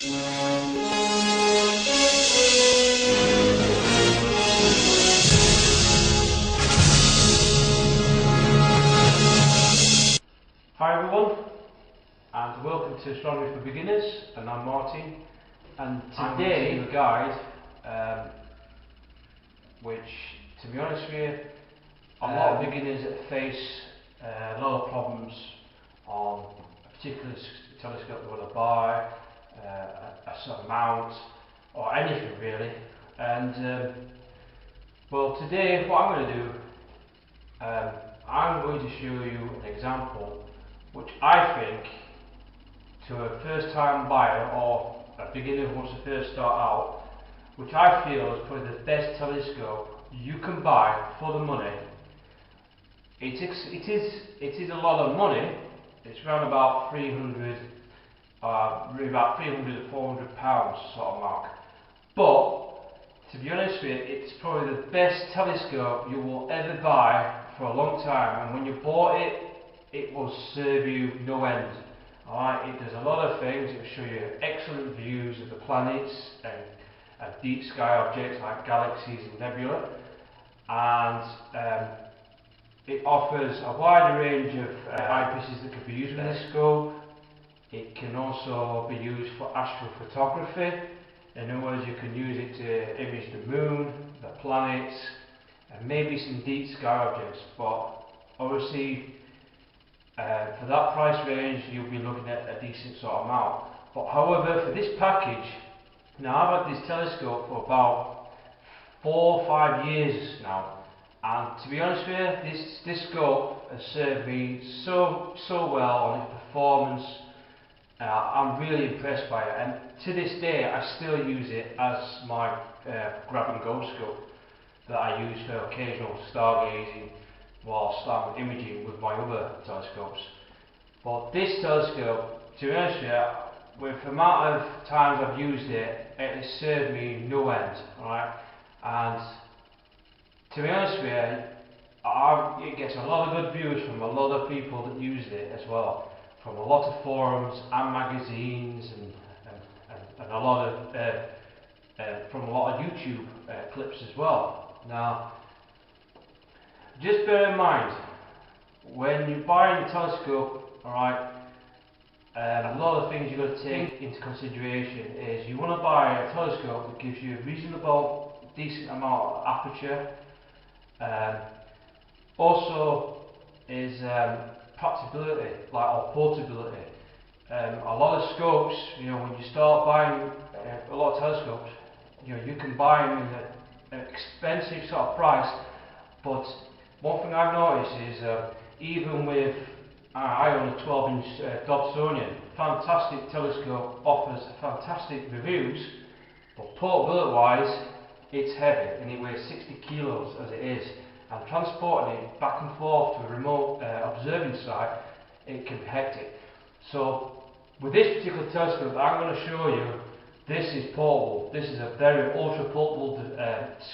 Hi everyone, and welcome to Astronomy for Beginners, and I'm Martin, and today I'm going to do a guide which, to be honest with you, a lot of beginners that face a lot of problems on a particular telescope they want to buy, a certain mount, or anything really. And well, today what I'm going to do, I'm going to show you an example which I think, to a first time buyer or a beginner who wants to first start out, which I feel is probably the best telescope you can buy for the money. It is a lot of money. It's around about 300 to 400 pounds sort of mark. But to be honest with you, it's probably the best telescope you will ever buy for a long time. And when you bought it, it will serve you no end. Alright, it does a lot of things. It will show you excellent views of the planets and deep sky objects like galaxies and nebula, and it offers a wide range of eyepieces that can be used with this scope. It can also be used for astrophotography. In other words, you can use it to image the moon, the planets, and maybe some deep sky objects. But obviously, for that price range, you'll be looking at a decent sort of amount. But however, for this package, now I've had this telescope for about 4 or 5 years now, and to be honest with you, this scope has served me so well on its performance. I'm really impressed by it, and to this day I still use it as my grab and go scope that I use for occasional stargazing whilst I'm imaging with my other telescopes. But this telescope, to be honest with you, with the amount of times I've used it, it has served me no end. Alright? And to be honest with you, it gets a lot of good views from a lot of people that use it as well, from a lot of forums and magazines, and a lot of from a lot of YouTube clips as well. Now, just bear in mind, when you're buying a telescope, alright, a lot of things you've got to take into consideration is you want to buy a telescope that gives you a reasonable, decent amount of aperture. Also is practicability, or portability. A lot of scopes, when you start buying a lot of telescopes, you can buy them in an expensive sort of price, but one thing I've noticed is even with, I own a 12-inch Dobsonian, fantastic telescope, offers fantastic reviews, but portability wise it's heavy and it weighs 60 kilos as it is, and transporting it back and forth to a remote observing site, it can be hectic. So with this particular telescope that I'm going to show you, this is portable. This is a very ultra portable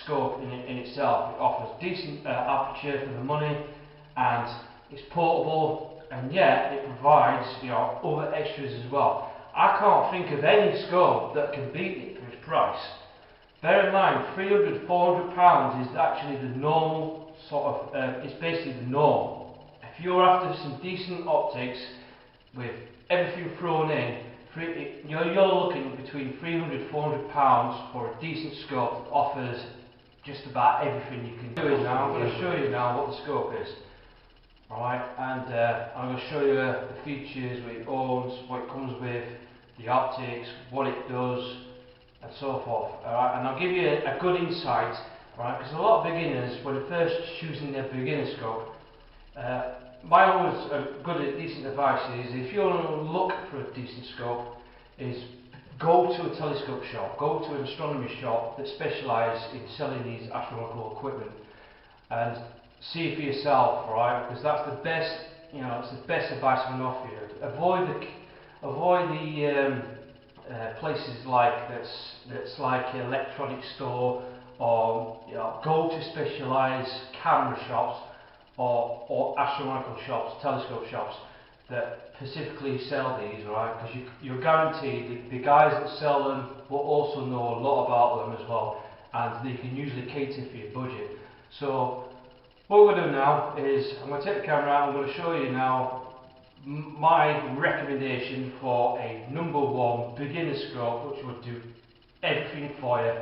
scope in itself. It offers decent aperture for the money, and it's portable, and yet it provides other extras as well. I can't think of any scope that can beat it for its price. Bear in mind, 300, 400 pounds is actually the normal sort of, it's basically the norm. If you're after some decent optics with everything thrown in, you're looking between 300, 400 pounds for a decent scope that offers just about everything you can do. Now I'm going to show you now what the scope is. Alright, and I'm going to show you the features, what it owns, what it comes with, the optics, what it does, and so forth. Alright, and I'll give you a good insight, alright, because a lot of beginners, when they're first choosing their beginner scope, my always good decent advice is, if you want to look for a decent scope, is go to a telescope shop, go to an astronomy shop that specialise in selling these astronomical equipment, and see for yourself, right? Because that's the best, it's the best advice I can offer you. Avoid the places like that's like an electronic store, or go to specialised camera shops or astronomical shops, telescope shops that specifically sell these, right? Because you're guaranteed the guys that sell them will also know a lot about them as well, and they can usually cater for your budget. So what we're going to do now is I'm going to take the camera out. I'm going to show you now my recommendation for a #1 beginner scope, which would do everything for you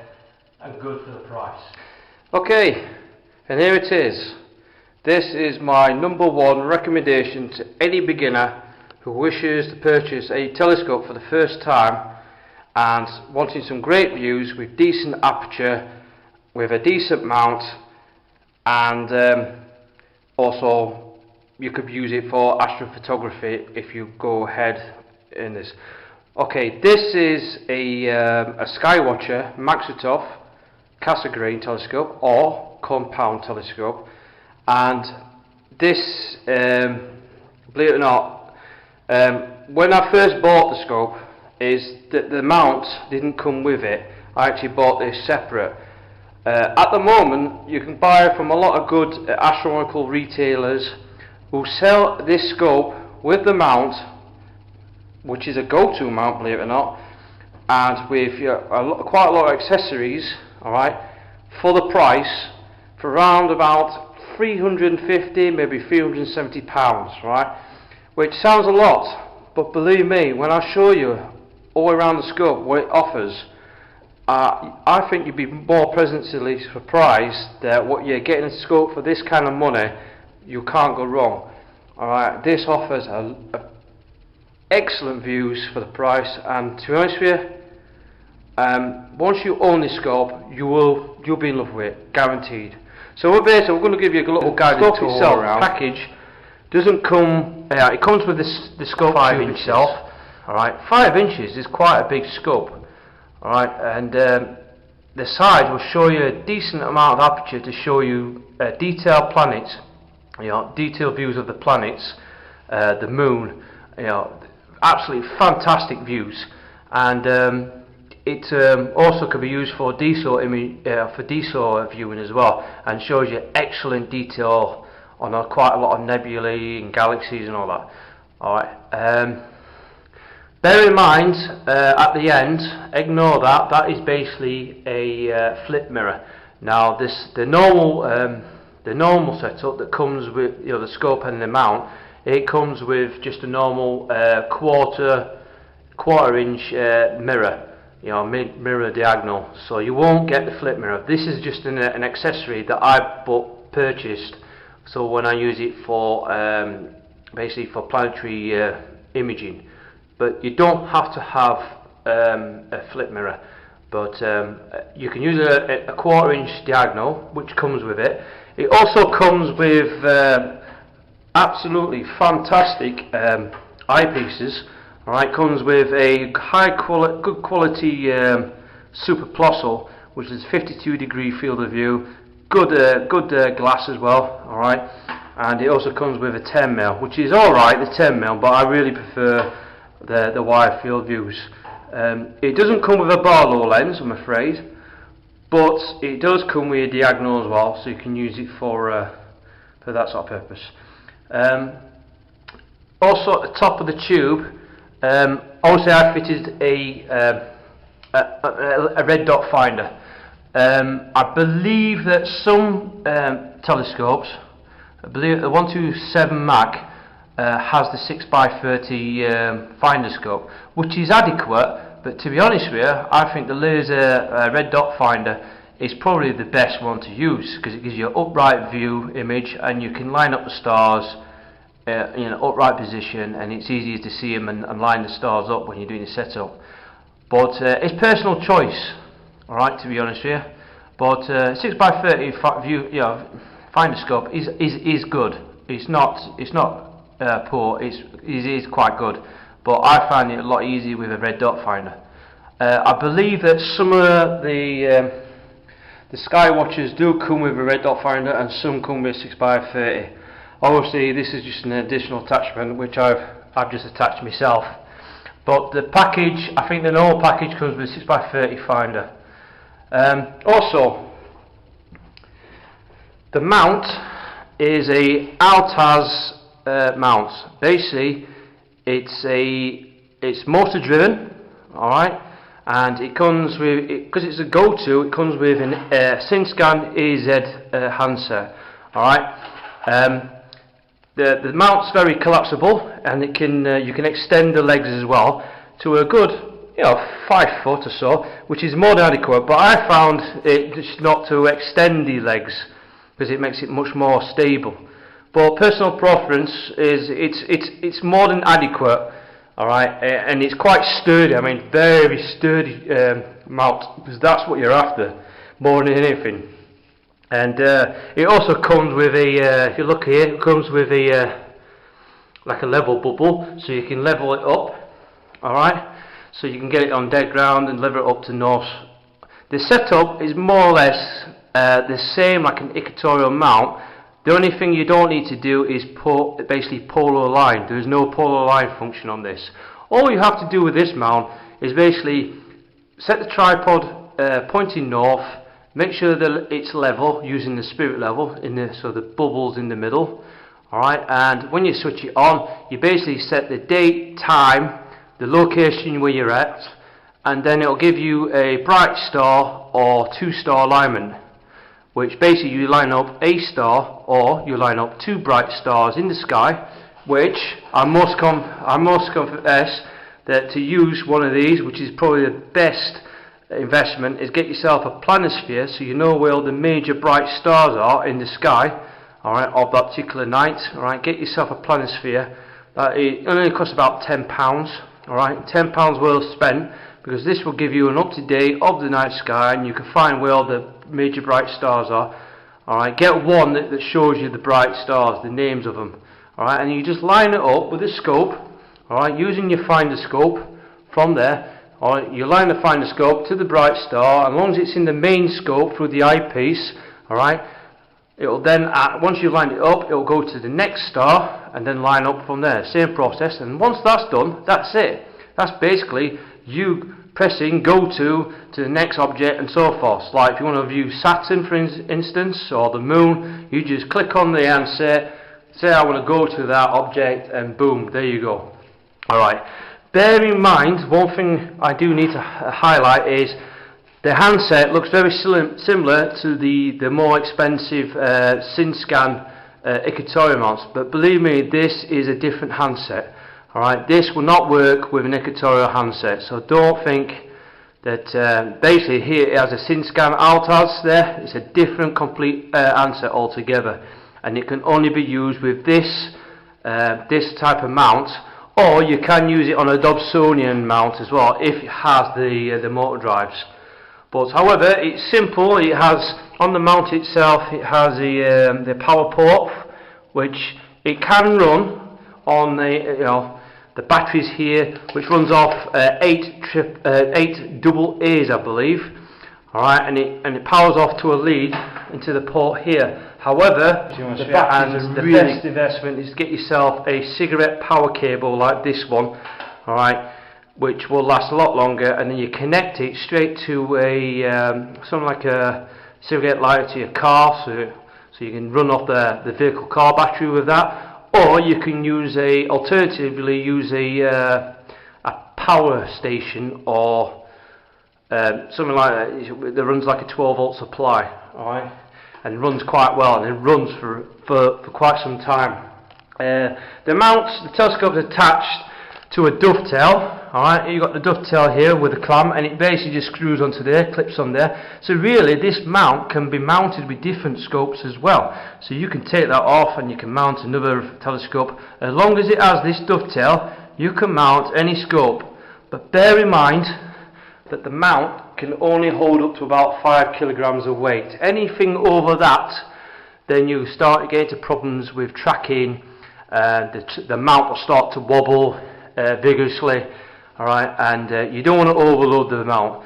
and good for the price. Okay, and here it is. This is my #1 recommendation to any beginner who wishes to purchase a telescope for the first time and wanting some great views with decent aperture, with a decent mount, and also you could use it for astrophotography if you go ahead in this. Okay, this is a Skywatcher Maxitov Cassegrain telescope or compound telescope, and this, believe it or not, when I first bought the scope, is that the mount didn't come with it. I actually bought this separate. At the moment you can buy from a lot of good astronomical retailers who sell this scope with the mount, which is a go-to mount, believe it or not, and with quite a lot of accessories, alright, for the price, for around about 350, maybe 370 pounds, right? Which sounds a lot, but believe me, when I show you all around the scope what it offers, I think you'd be more pleasantly surprised that what you're getting a scope for this kind of money, you can't go wrong. Alright, this offers excellent views for the price, and to be honest with you, once you own this scope, you'll be in love with it, guaranteed. So we're going to give you a little guided tour itself around. Package doesn't come. It comes with the scope 5 tube itself. All right, 5 inches is quite a big scope. All right, and the size will show you a decent amount of aperture to show you detailed planets. Detailed views of the planets, the moon. Absolutely fantastic views, and it also can be used for DSO viewing as well, and shows you excellent detail on quite a lot of nebulae and galaxies and all that. Alright, bear in mind at the end, ignore that is basically a flip mirror. Now the normal setup that comes with the scope and the mount, it comes with just a normal quarter inch mirror. Mirror diagonal, so you won't get the flip mirror. This is just an accessory that I purchased, so when I use it for basically for planetary imaging. But you don't have to have a flip mirror, but you can use a quarter inch diagonal, which comes with it. It also comes with absolutely fantastic eyepieces. Alright, comes with a good quality super plossel, which is 52-degree field of view, good glass as well. Alright, and it also comes with a 10mm, which is alright, the 10mm, but I really prefer the wide field views. It doesn't come with a Barlow lens, I'm afraid, but it does come with a diagonal as well, so you can use it for that sort of purpose. Also at the top of the tube, also I fitted a red dot finder. I believe that some telescopes, I believe the 127 Mag has the 6x30 finder scope, which is adequate, but to be honest with you, I think the laser red dot finder is probably the best one to use, because it gives you an upright view image and you can line up the stars in an upright position, and it's easier to see them and line the stars up when you're doing the setup. But it's personal choice, alright, to be honest with you. But 6x30 view, finder scope is good. It's not poor. It is quite good. But I find it a lot easier with a red dot finder. I believe that some of the Skywatchers do come with a red dot finder, and some come with 6x30. Obviously this is just an additional attachment which I've just attached myself, but the package, I think the normal package comes with a 6x30 finder. Also, the mount is a Altaz mount. Basically it's motor driven, all right, and it comes with, because it's a go-to, it comes with an SynScan AZ handset, all right. The mount's very collapsible, and it can you can extend the legs as well to a good 5 foot or so, which is more than adequate. But I found it just not to extend the legs because it makes it much more stable. But personal preference is it's more than adequate, all right, and it's quite sturdy. I mean, very sturdy mount, because that's what you're after more than anything. And it also comes with a, if you look here, it comes with a like a level bubble, so you can level it up, alright, so you can get it on dead ground and level it up to north. The setup is more or less the same like an equatorial mount. The only thing you don't need to do is put basically polar line. There is no polar line function on this. All you have to do with this mount is basically set the tripod pointing north. Make sure that it's level using the spirit level so the bubbles in the middle. Alright, and when you switch it on, you basically set the date, time, the location where you're at, and then it'll give you a bright star or 2-star alignment, which basically you line up a star or you line up 2 bright stars in the sky, which I must confess that to use one of these, which is probably the best investment, is get yourself a planisphere so you know where all the major bright stars are in the sky, alright, of that particular night. Alright, get yourself a planisphere. It only costs about £10, alright, £10 well spent, because this will give you an up-to-date of the night sky, and you can find where all the major bright stars are. Alright, get one that shows you the bright stars, the names of them. Alright, and you just line it up with a scope, alright, using your finder scope from there. Alright, you line the finder scope to the bright star, and as long as it's in the main scope through the eyepiece, alright, it will then, once you've lined it up, it will go to the next star and then line up from there. Same process, and once that's done, that's it. That's basically you pressing go to the next object and so forth. Like if you want to view Saturn, for instance, or the moon, you just click on the handset, say I want to go to that object, and boom, there you go. Alright. Bear in mind, one thing I do need to highlight is the handset looks very similar to the more expensive SynScan equatorial mounts, but believe me, this is a different handset. Alright, this will not work with an equatorial handset, so don't think that basically here it has a SynScan Altas there. It's a different complete handset altogether, and it can only be used with this type of mount. Or you can use it on a Dobsonian mount as well if it has the motor drives. But however, it's simple. It has on the mount itself. It has the power port, which it can run on the batteries here, which runs off 8 double A's, I believe. All right, and it powers off to a lead into the port here. However, the best investment is to get yourself a cigarette power cable like this one, alright, which will last a lot longer, and then you connect it straight to something like a cigarette lighter to your car, so you can run off the vehicle car battery with that, or you can alternatively use a power station or something like that runs like a 12-volt supply, alright. And it runs quite well, and it runs for quite some time. The telescope is attached to a dovetail. Alright, you've got the dovetail here with a clamp, and it basically just screws onto there, clips on there. So really this mount can be mounted with different scopes as well. So you can take that off and you can mount another telescope. As long as it has this dovetail, you can mount any scope. But bear in mind that the mount can only hold up to about 5 kilograms of weight. Anything over that, then you start to get into problems with tracking. The mount will start to wobble vigorously, alright, and you don't want to overload the mount.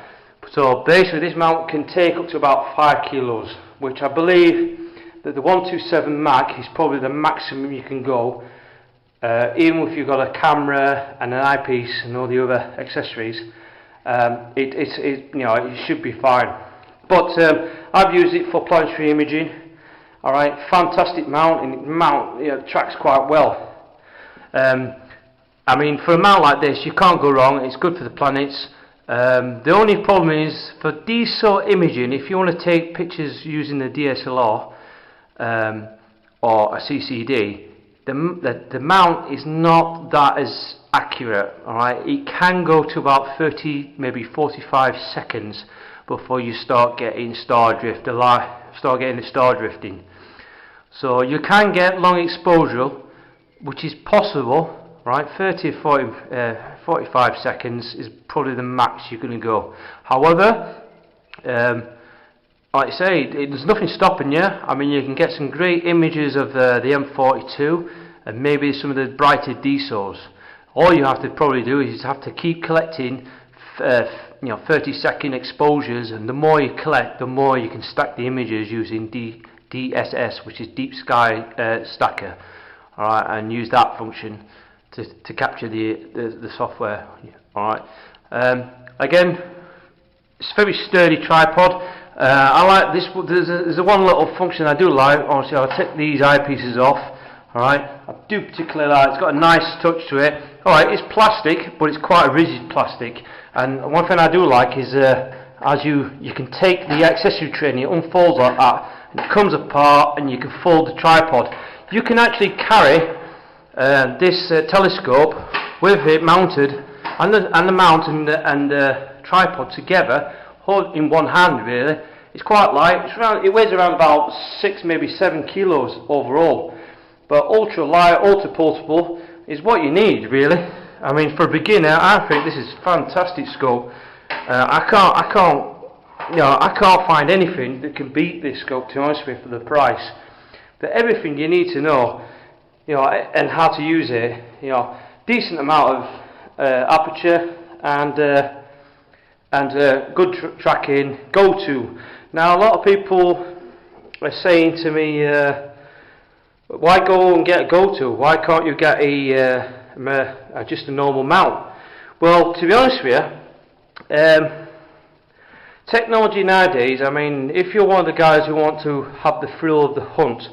So basically this mount can take up to about 5 kilos, which I believe that the 127 Mag is probably the maximum you can go, even if you've got a camera and an eyepiece and all the other accessories. It should be fine. But I've used it for planetary imaging. Alright, fantastic mount, and it tracks quite well. I mean, for a mount like this, you can't go wrong. It's good for the planets. The only problem is for DSO imaging. If you want to take pictures using the DSLR or a CCD, the mount is not that as accurate. All right, it can go to about 30, maybe 45 seconds before you start getting start getting the star drifting. So you can get long exposure, which is possible. Right, 30 to 45 seconds is probably the max you're going to go. However, like I say, there's nothing stopping you. I mean, you can get some great images of the M42 and maybe some of the brighter DSOs. All you have to probably do is have to keep collecting 30-second exposures, and the more you collect, the more you can stack the images using DSS, which is Deep Sky Stacker. Alright, and use that function to capture the software. Alright, again, it's a very sturdy tripod. I like this. There's a one little function I do like. Obviously, I'll take these eyepieces off. Alright, I do particularly like it's got a nice touch to it. Alright, it's plastic, but it's quite a rigid plastic. And one thing I do like is as you can take the accessory tray and it unfolds like that, and it comes apart, and you can fold the tripod. You can actually carry this telescope with it mounted, and the mount and the tripod together, hold in one hand. Really, it's quite light. It weighs around about 6, maybe 7 kilos overall. But ultra light, ultra portable is what you need, really. I mean, for a beginner, I think this is a fantastic scope. I can't find anything that can beat this scope, to be honest with you, for the price. But everything you need to know, and how to use it, decent amount of aperture and good tracking. Go-to. Now, a lot of people are saying to me, why go and get a go-to? Why can't you get just a normal mount? Well, to be honest with you, technology nowadays, I mean, if you're one of the guys who want to have the thrill of the hunt,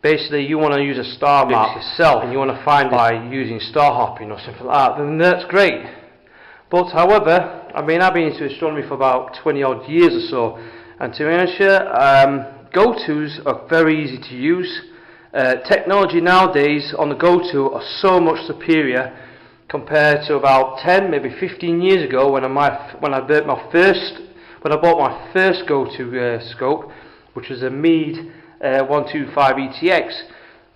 basically you want to use a star map yourself, and you want to find it by using star hopping or something like that, then that's great. But however, I mean, I've been into astronomy for about 20 odd years or so, and to be honest with you, go-tos are very easy to use. Technology nowadays on the go-to are so much superior compared to about 10, maybe 15 years ago when I bought my first go-to scope, which was a Meade 125 ETX.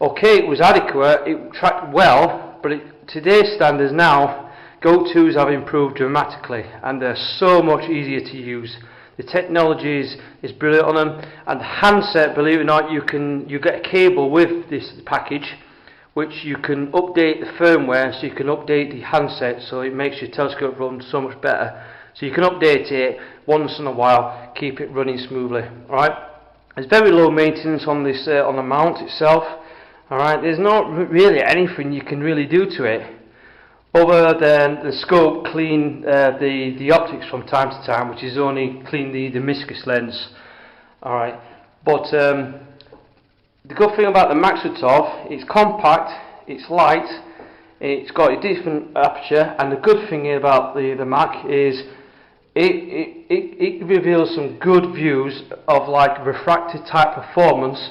Okay, it was adequate, it tracked well, but today's standards now, go-tos have improved dramatically, and they're so much easier to use. The technology is brilliant on them, and the handset, believe it or not, you get a cable with this package, which you can update the firmware, so you can update the handset, so it makes your telescope run so much better. So you can update it once in a while, keep it running smoothly. All right. There's very low maintenance on this on the mount itself. All right. There's not really anything you can really do to it, other than the scope clean the optics from time to time, which is only clean the meniscus lens. All right. But the good thing about the Maxutov, it's compact, it's light, it's got a decent aperture, and the good thing about the Mac is it reveals some good views of like refracted type performance,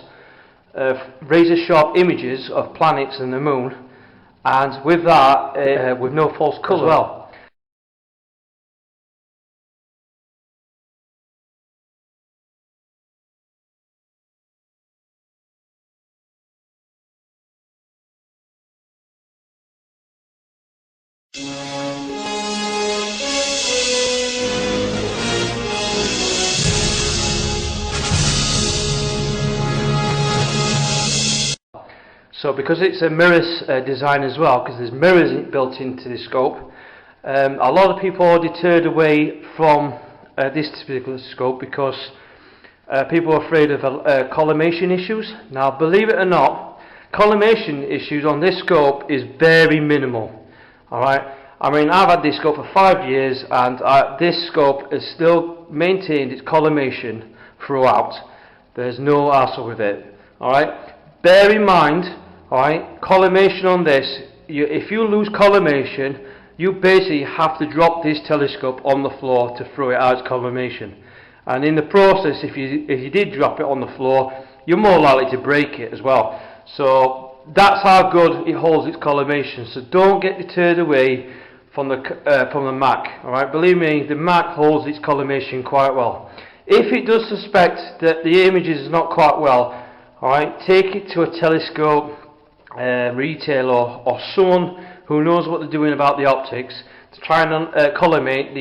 razor sharp images of planets and the moon, and with that with no false colour as well. So because it's a mirrors design as well, because there's mirrors built into the scope, a lot of people are deterred away from this particular scope because people are afraid of collimation issues. Now, believe it or not, collimation issues on this scope is very minimal. Alright, I mean, I've had this scope for 5 years, and this scope has still maintained its collimation throughout. There's no hassle with it. Alright, bear in mind, alright, collimation on this if you lose collimation, you basically have to drop this telescope on the floor to throw it out its collimation. And in the process, if you did drop it on the floor, you're more likely to break it as well. So that's how good it holds its collimation. So don't get deterred away from the Mac. All right, believe me, the Mac holds its collimation quite well. If it does suspect that the image is not quite well, all right, take it to a telescope retailer or someone who knows what they're doing about the optics to try and collimate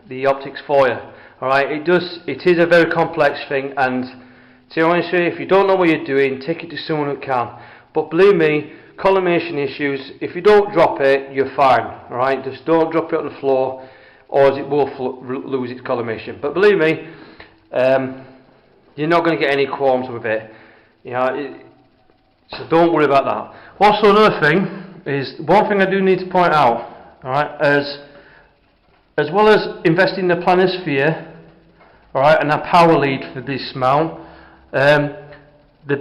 the optics for you. All right, it is a very complex thing, and to be honest with you, if you don't know what you're doing, take it to someone who can. But believe me, collimation issues, if you don't drop it, you're fine. All right, just don't drop it on the floor, or it will lose its collimation. But believe me, you're not going to get any qualms with it. You know, so don't worry about that. Also, another thing is, one thing I do need to point out. All right, as well as investing in the planisphere, all right, and a power lead for this mount. The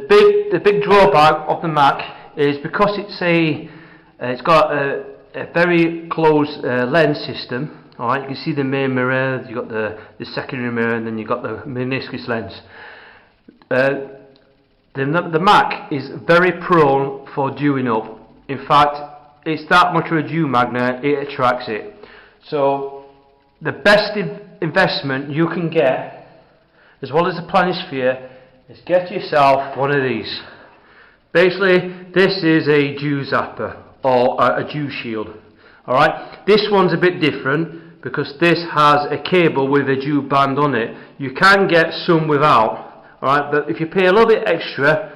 big drawback of the Mac is because it's got a very closed lens system. All right, you can see the main mirror, you've got the secondary mirror, and then you've got the meniscus lens. The Mac is very prone for dewing up. In fact, it's that much of a dew magnet, it attracts it. So the best investment you can get, as well as the planisphere, is get yourself one of these. Basically, this is a dew zapper or a dew shield. Alright, this one's a bit different because this has a cable with a dew band on it. You can get some without, alright, but if you pay a little bit extra,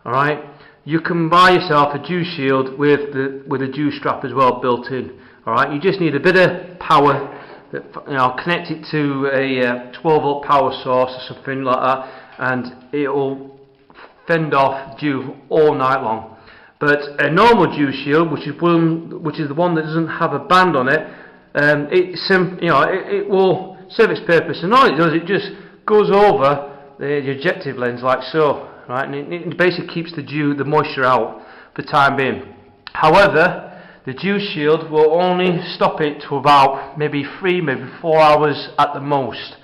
alright, you can buy yourself a dew shield with a dew strap as well built in. Alright, you just need a bit of power. Connect it to a 12 volt power source or something like that, and it will fend off dew all night long. But a normal dew shield, which is the one that doesn't have a band on it, it will serve its purpose, and all it does, it just goes over the objective lens like so, right? And it basically keeps the moisture out for the time being. However, the dew shield will only stop it to about maybe 3, maybe 4 hours at the most.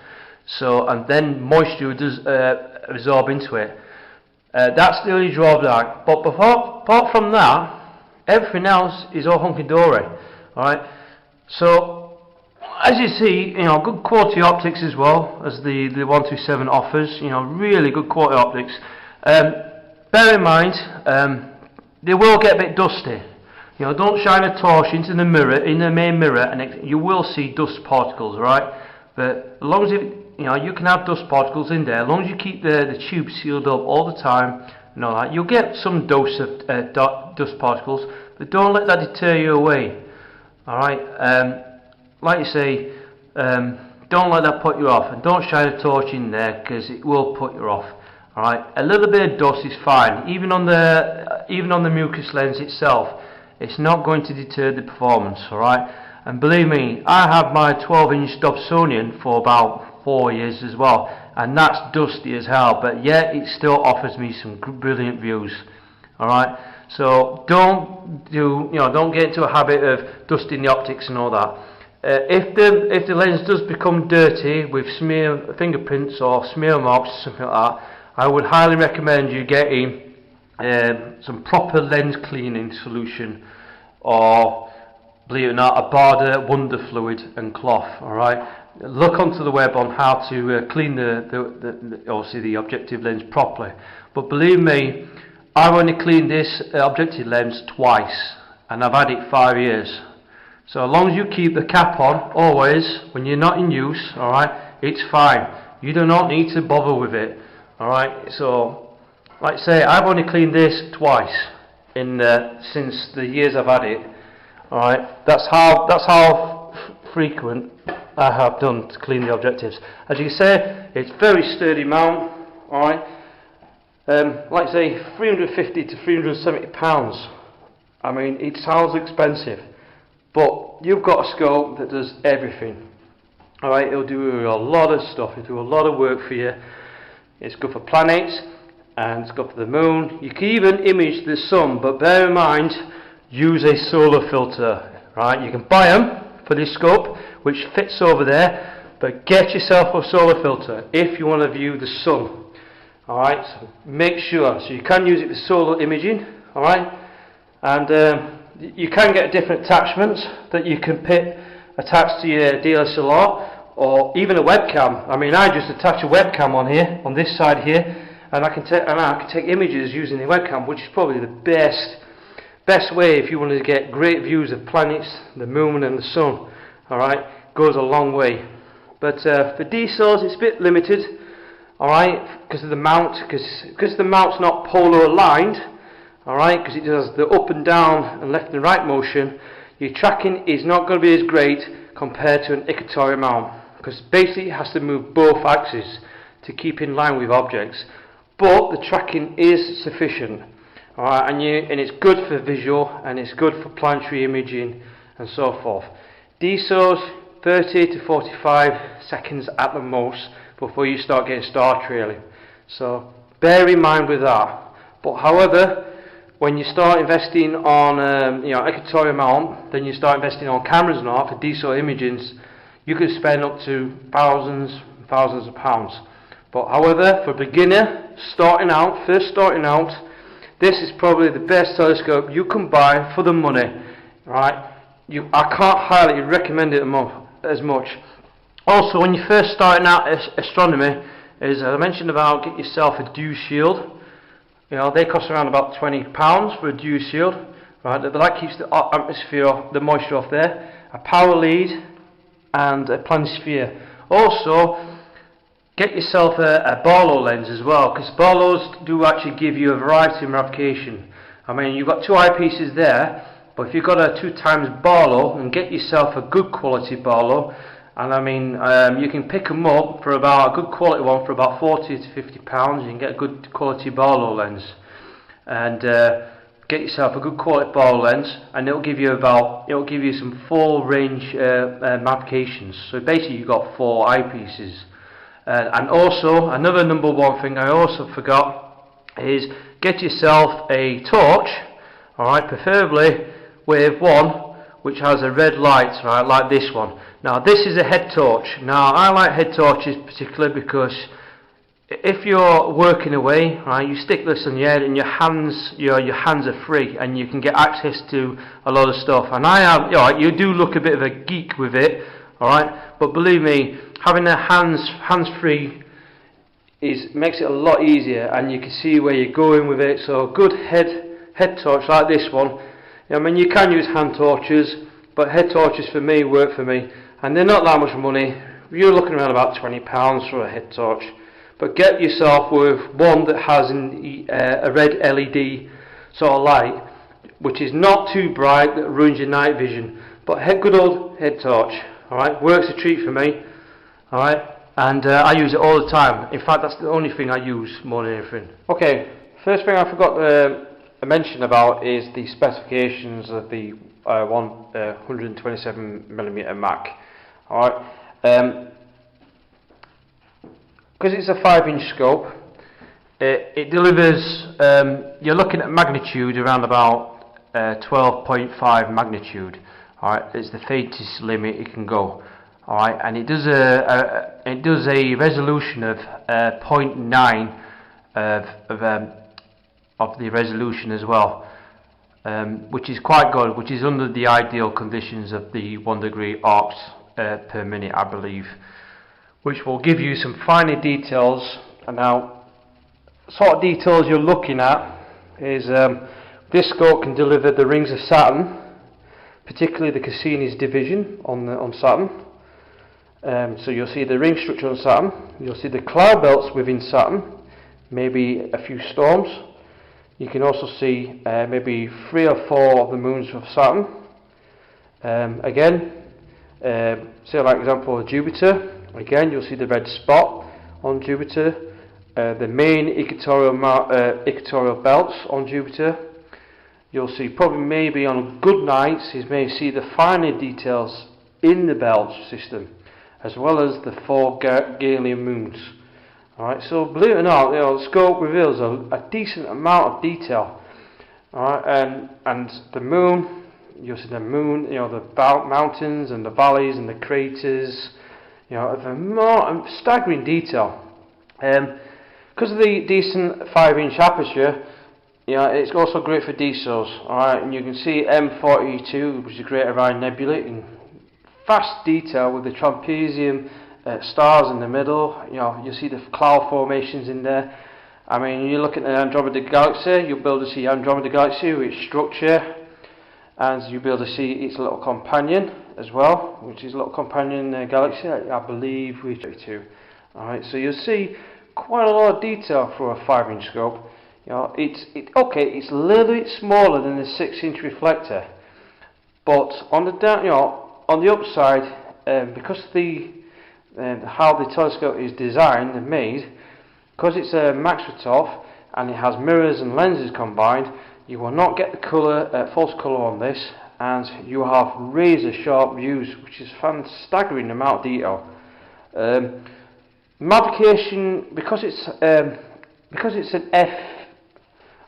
So, and then moisture does absorb into it. That's the only drawback. But apart from that, everything else is all hunky-dory. Alright. So, as you see, good quality optics as well as the 127 offers. Really good quality optics. Bear in mind, they will get a bit dusty. Don't shine a torch into the mirror, in the main mirror, and you will see dust particles, right? But as long as you can have dust particles in there, as long as you keep the tube sealed up all the time, and all that, you'll get some dose of dust particles, but don't let that deter you away. All right, like you say, don't let that put you off, and don't shine a torch in there because it will put you off. All right, a little bit of dust is fine, even on the mucus lens itself. It's not going to deter the performance, alright? And believe me, I have my 12-inch Dobsonian for about 4 years as well, and that's dusty as hell, but yet it still offers me some brilliant views, alright? So don't get into a habit of dusting the optics and all that. If the lens does become dirty with fingerprints or smear marks or something like that, I would highly recommend you getting some proper lens cleaning solution, or believe it or not, a Barda Wonder Fluid and cloth. Alright, look onto the web on how to clean obviously the objective lens properly. But believe me, I've only cleaned this objective lens twice, and I've had it 5 years. So as long as you keep the cap on always when you're not in use, alright, it's fine. You do not need to bother with it. Alright, so like I say, I've only cleaned this twice since the years I've had it. Alright, that's how frequent I have done to clean the objectives. As you can say, it's very sturdy mount. Alright, like I say, 350 to 370 pounds. I mean, it sounds expensive, but you've got a scope that does everything. Alright, it'll do a lot of stuff. It'll do a lot of work for you. It's good for planets, and it's good for the moon. You can even image the sun, but bear in mind, use a solar filter. Right, you can buy them for this scope, which fits over there, but get yourself a solar filter if you want to view the sun. Alright, so make sure, so you can use it for solar imaging, alright, and you can get different attachments that you can attach to your DSLR, or even a webcam. I mean, I just attach a webcam on here, on this side here, and I can take images using the webcam, which is probably the best way if you want to get great views of planets, the moon and the sun. Alright, goes a long way. But for DSLRs it's a bit limited, alright, because of the mount, because the mount's not polar aligned, alright, because it does the up and down and left and right motion. Your tracking is not going to be as great compared to an equatorial mount, because basically it has to move both axes to keep in line with objects, but the tracking is sufficient, alright, and it's good for visual, and it's good for planetary imaging and so forth. DSOs 30 to 45 seconds at the most before you start getting star trailing, so bear in mind with that. But however, when you start investing on equatorial mount, then you start investing on cameras now for DSO imaging, you can spend up to thousands of pounds. But however, for a beginner first starting out, this is probably the best telescope you can buy for the money. Right? I can't highly recommend it as much. Also, when you're first starting out astronomy, as I mentioned about, get yourself a dew shield. You know, they cost around about £20 for a dew shield. Right? That keeps the atmosphere, the moisture off there. A power lead and a planisphere. Also, get yourself a Barlow lens as well, because Barlows do actually give you a variety of magnification. I mean, you've got two eyepieces there, but if you've got a 2x Barlow, and get yourself a good quality Barlow, and I mean, you can pick them up for about a good quality one for about £40 to £50. You can get a good quality Barlow lens, and get yourself a good quality Barlow lens, and it'll give you some full range magnifications. So basically, you've got 4 eyepieces. And also, another number one thing I also forgot is get yourself a torch, alright, preferably with one which has a red light, right, like this one. Now this is a head torch. Now I like head torches particularly because if you're working away, right, you stick this on your head and your hands are free, and you can get access to a lot of stuff. And you do look a bit of a geek with it, alright, but believe me, having the hands free makes it a lot easier, and you can see where you're going with it. So a good head torch like this one. I mean, you can use hand torches, but head torches for me work for me, and they're not that much money. You're looking around about £20 for a head torch. But get yourself with one that has a red LED sort of light, which is not too bright that ruins your night vision. But good old head torch, alright, works a treat for me. Alright, and I use it all the time. In fact, that's the only thing I use more than anything. Okay, first thing I forgot to mention about is the specifications of the 127mm Mac. Alright, because it's a 5-inch scope, it delivers, you're looking at magnitude around about 12.5 magnitude. Alright, it's the faintest limit it can go. Alright, and it does a resolution of 0.9 of the resolution as well, which is quite good, which is under the ideal conditions of the 1 degree arcs per minute, I believe, which will give you some finer details. And now, sort of details you're looking at is this scope can deliver the rings of Saturn, particularly the Cassini's division on Saturn. So you'll see the ring structure on Saturn, you'll see the cloud belts within Saturn, maybe a few storms. You can also see maybe 3 or 4 of the moons of Saturn. Again, say like example Jupiter, again you'll see the red spot on Jupiter, the main equatorial belts on Jupiter. You'll see probably maybe on good nights you may see the finer details in the belt system, as well as the 4 Galilean moons. Alright, so believe it or not, the scope reveals a decent amount of detail. Alright, and the moon, you'll see the moon, you know, the mountains and the valleys and the craters, you know, of a more staggering detail. Because of the decent 5-inch aperture, you know, it's also great for diesels. Alright, and you can see M42, which is Greater Rhine Nebula, in vast detail with the trapezium stars in the middle. You know, you see the cloud formations in there. I mean, you look at the Andromeda Galaxy, you'll be able to see Andromeda Galaxy with its structure, and you'll be able to see its little companion as well, which is a little companion galaxy, I believe, with 32. Alright, so you'll see quite a lot of detail for a 5-inch scope. You know, it's a little bit smaller than the 6-inch reflector, but on the upside, because how the telescope is designed and made, because it's a Maxwell and it has mirrors and lenses combined, you will not get the colour, false colour on this, and you have razor sharp views, which is a staggering amount of detail. Magnification, because it's an F,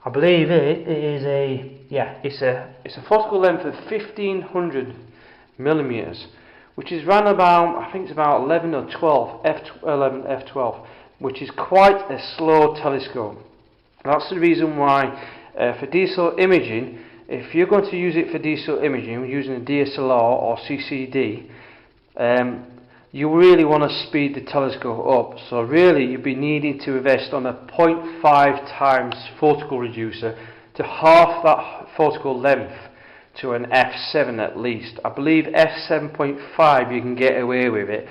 I believe it's a focal length of 1500 millimeters, which is round about, I think it's about 11 or 12, F11, F12, which is quite a slow telescope. That's the reason why for diesel imaging, if you're going to use it for diesel imaging using a DSLR or CCD, you really want to speed the telescope up. So really you'd be needing to invest on a 0.5 times photical reducer to half that photical length to an f7 at least. I believe f7.5 you can get away with it,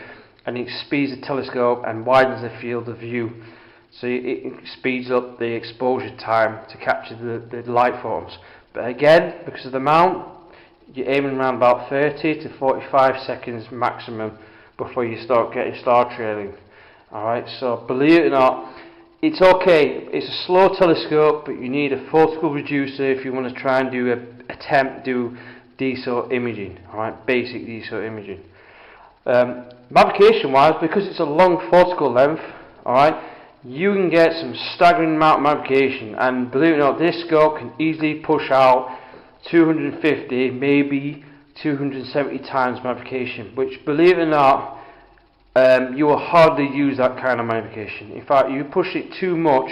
and it speeds the telescope and widens the field of view. So it speeds up the exposure time to capture the light photons. But again, because of the mount, you're aiming around about 30 to 45 seconds maximum before you start getting star trailing. Alright, so believe it or not, it's okay. It's a slow telescope, but you need a photical reducer if you want to try and do diesel imaging. Alright, basic diesel imaging. Magnification wise, because it's a long photical length, alright, you can get some staggering amount of magnification, and believe it or not, this scope can easily push out 250, maybe 270 times magnification, which, believe it or not, you will hardly use that kind of magnification. In fact, you push it too much,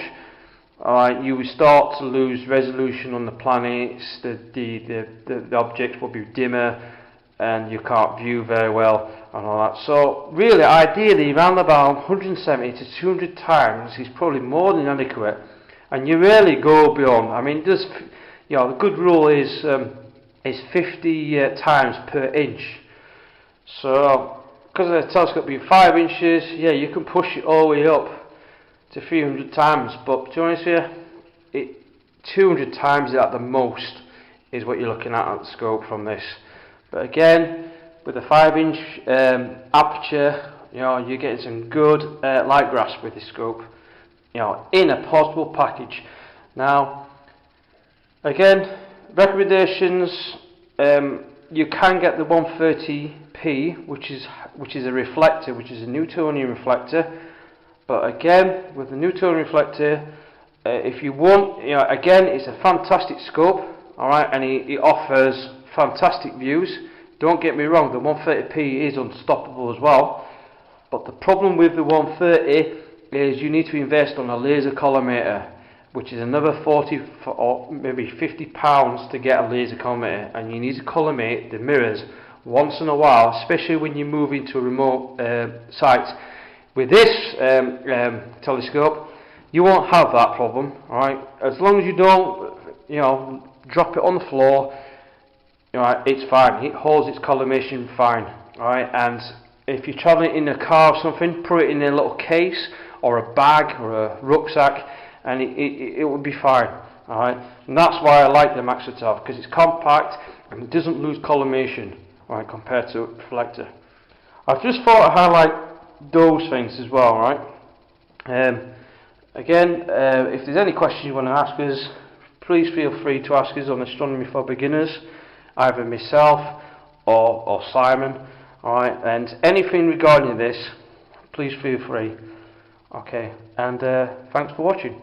alright, you will start to lose resolution on the planets, the objects will be dimmer, and you can't view very well and all that. So really, ideally, around about 170 to 200 times is probably more than adequate, and you rarely go beyond. I mean, just, you know, the good rule is 50 times per inch. So because of the telescope being 5 inches, yeah, you can push it all the way up to 300 times. But to be honest with you, 200 times at the most is what you're looking at the scope from this. But again, with a 5-inch aperture, you know, you're getting some good light grasp with this scope, you know, in a portable package. Now, again, recommendations. You can get the 130p, which is a reflector, which is a Newtonian reflector. But again, with the Newtonian reflector, if you want, you know, again, it's a fantastic scope, all right, and it offers fantastic views. Don't get me wrong, the 130p is unstoppable as well, but the problem with the 130 is you need to invest on a laser collimator, which is another 40 or maybe 50 pounds to get a laser collimator, and you need to collimate the mirrors once in a while, especially when you move into a remote site. With this telescope, you won't have that problem, alright? As long as you don't, you know, drop it on the floor, alright, it's fine. It holds its collimation fine, alright? And if you're travelling in a car or something, put it in a little case or a bag or a rucksack, and it will be fine, alright? And that's why I like the Maxwell, because it's compact and it doesn't lose collimation, alright, compared to a reflector. I've just thought I'd highlight those things as well, right? Again, if there's any questions you want to ask us, please feel free to ask us on Astronomy for Beginners, either myself or Simon, alright? And anything regarding this, please feel free. Okay, and thanks for watching.